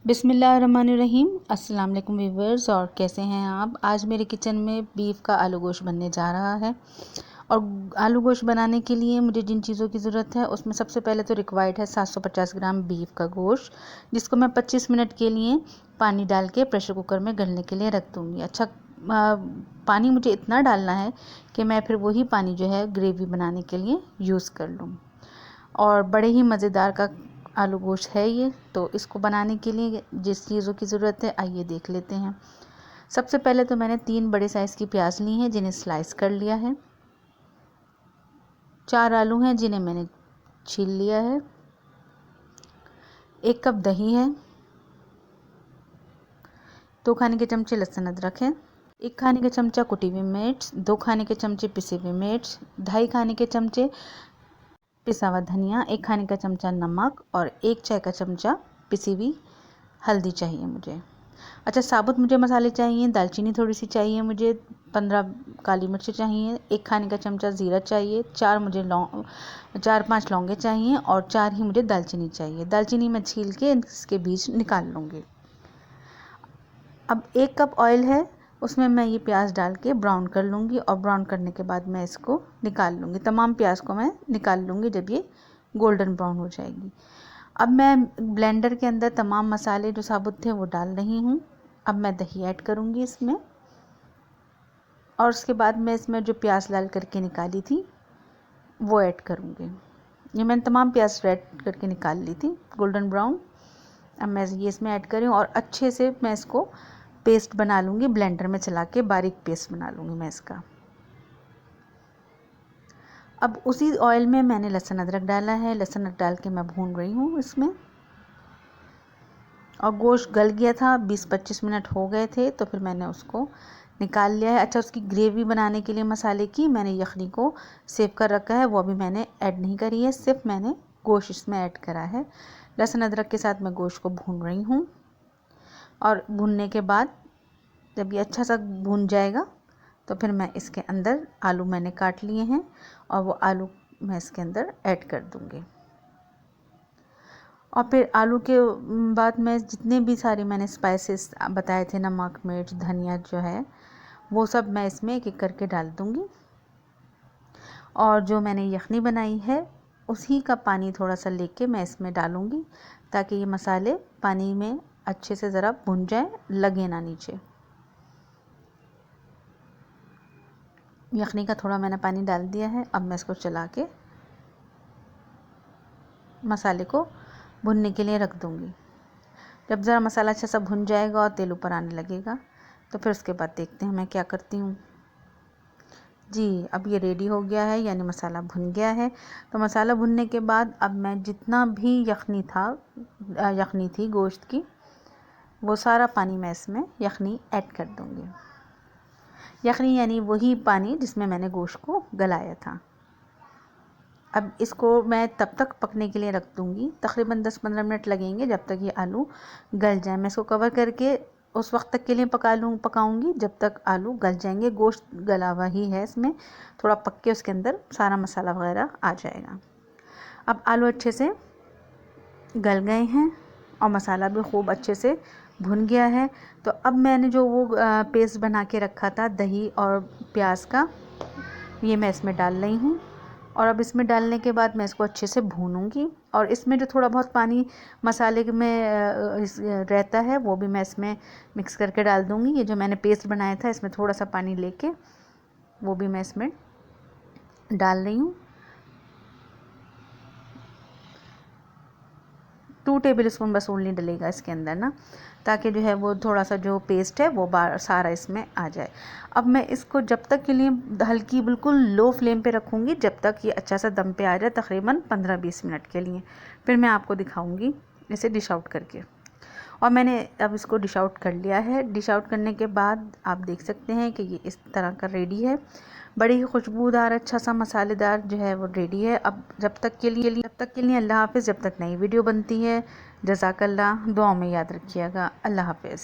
बिस्मिल्लाहिर्रहमानिर्रहीम। अस्सलाम वालेकुम व्यूअर्स, और कैसे हैं आप। आज मेरे किचन में बीफ का आलू गोश्त बनने जा रहा है। और आलू गोश्त बनाने के लिए मुझे जिन चीज़ों की ज़रूरत है उसमें सबसे पहले तो रिक्वायर्ड है 750 ग्राम बीफ का गोश्त, जिसको मैं 25 मिनट के लिए पानी डाल के प्रेशर कुकर में गलने के लिए रख दूँगी। अच्छा पानी मुझे इतना डालना है कि मैं फिर वही पानी जो है ग्रेवी बनाने के लिए यूज़ कर लूँ। और बड़े ही मज़ेदार का आलू गोश्त है ये। तो इसको बनाने के लिए जिस चीज़ों की ज़रूरत है आइए देख लेते हैं। सबसे पहले तो मैंने 3 बड़े साइज़ की प्याज ली हैं जिन्हें स्लाइस कर लिया है। 4 आलू हैं जिन्हें मैंने छील लिया है। 1 कप दही है। 2 खाने के चमचे लहसुन अदरक है। 1 खाने के चमचा कुटी हुई मिर्च, 2 खाने के चमचे पिसी हुई मिर्च, 2.5 खाने के चमचे पिसा हुआ धनिया, 1 खाने का चमचा नमक और 1 चाय का चमचा पिसी हुई हल्दी चाहिए मुझे। अच्छा, साबुत मुझे मसाले चाहिए। दालचीनी थोड़ी सी चाहिए मुझे, 15 काली मिर्च चाहिए, 1 खाने का चमचा ज़ीरा चाहिए, 4-5 लौंगे चाहिए और 4 ही मुझे दालचीनी चाहिए। दालचीनी मैं छील के इसके बीज निकाल लूँगी। अब 1 कप ऑयल है, उसमें मैं ये प्याज डाल के ब्राउन कर लूँगी और ब्राउन करने के बाद मैं इसको निकाल लूँगी। तमाम प्याज को मैं निकाल लूँगी जब ये गोल्डन ब्राउन हो जाएगी। अब मैं ब्लेंडर के अंदर तमाम मसाले जो साबुत थे वो डाल रही हूँ। अब मैं दही ऐड करूँगी इसमें, और उसके बाद मैं इसमें जो प्याज लाल करके निकाली थी वो ऐड करूँगी। ये मैंने तमाम प्याज ऐड करके निकाल ली थी गोल्डन ब्राउन। अब मैं ये इसमें ऐड करी हूँ और अच्छे से मैं इसको पेस्ट बना लूँगी। ब्लेंडर में चला के बारीक पेस्ट बना लूँगी मैं इसका। अब उसी ऑयल में मैंने लहसुन अदरक डाला है। लहसुन अदरक डाल के मैं भून रही हूँ इसमें। और गोश्त गल गया था, 20-25 मिनट हो गए थे, तो फिर मैंने उसको निकाल लिया है। अच्छा, उसकी ग्रेवी बनाने के लिए मसाले की मैंने यखनी को सेव कर रखा है, वो अभी मैंने ऐड नहीं करी है, सिर्फ मैंने गोश्त इसमें ऐड करा है। लहसुन अदरक के साथ मैं गोश्त को भून रही हूँ। और भूनने के बाद जब ये अच्छा सा भून जाएगा तो फिर मैं इसके अंदर आलू मैंने काट लिए हैं और वो आलू मैं इसके अंदर ऐड कर दूँगी। और फिर आलू के बाद मैं जितने भी सारे मैंने स्पाइसेस बताए थे, नमक, मिर्च, धनिया जो है वो सब मैं इसमें एक एक करके डाल दूँगी। और जो मैंने यखनी बनाई है उसी का पानी थोड़ा सा लेके मैं इसमें डालूँगी, ताकि ये मसाले पानी में अच्छे से ज़रा भुन जाए, लगे ना नीचे। यखनी का थोड़ा मैंने पानी डाल दिया है। अब मैं इसको चला के मसाले को भुनने के लिए रख दूँगी। जब ज़रा मसाला अच्छा सा भुन जाएगा और तेल ऊपर आने लगेगा तो फिर उसके बाद देखते हैं मैं क्या करती हूँ। जी, अब ये रेडी हो गया है, यानी मसाला भुन गया है। तो मसाला भुनने के बाद अब मैं जितना भी यखनी थी गोश्त की, वो सारा पानी मैं इसमें यखनी ऐड कर दूँगी। यखनी यानी वही पानी जिसमें मैंने गोश्त को गलाया था। अब इसको मैं तब तक पकने के लिए रख दूँगी, तकरीबन 10-15 मिनट लगेंगे जब तक ये आलू गल जाए। मैं इसको कवर करके उस वक्त तक के लिए पकाऊंगी जब तक आलू गल जाएंगे। गोश्त गला हुआ ही है, इसमें थोड़ा पक के उसके अंदर सारा मसाला वगैरह आ जाएगा। अब आलू अच्छे से गल गए हैं और मसाला भी खूब अच्छे से भुन गया है। तो अब मैंने जो वो पेस्ट बना के रखा था दही और प्याज का, ये मैं इसमें डाल रही हूँ। और अब इसमें डालने के बाद मैं इसको अच्छे से भूनूंगी। और इसमें जो थोड़ा बहुत पानी मसाले में रहता है वो भी मैं इसमें मिक्स करके डाल दूँगी। ये जो मैंने पेस्ट बनाया था इसमें थोड़ा सा पानी लेके वो भी मैं इसमें डाल रही हूँ। 2 टेबल स्पून बस ओनली डलेगा इसके अंदर ना, ताकि जो है वो थोड़ा सा जो पेस्ट है वो सारा इसमें आ जाए। अब मैं इसको जब तक के लिए हल्की बिल्कुल लो फ्लेम पे रखूँगी जब तक ये अच्छा सा दम पे आ जाए, तकरीबन 15-20 मिनट के लिए। फिर मैं आपको दिखाऊँगी इसे डिश आउट करके। और मैंने अब इसको डिश आउट कर लिया है। डिश आउट करने के बाद आप देख सकते हैं कि ये इस तरह का रेडी है। बड़ी ही खुशबूदार अच्छा सा मसालेदार जो है वो रेडी है। अब जब तक के लिए अल्लाह हाफ़िज़। जब तक नई वीडियो बनती है, जज़ाकल्लाह, दुआओं में याद रखिएगा। अल्लाह हाफ़िज़।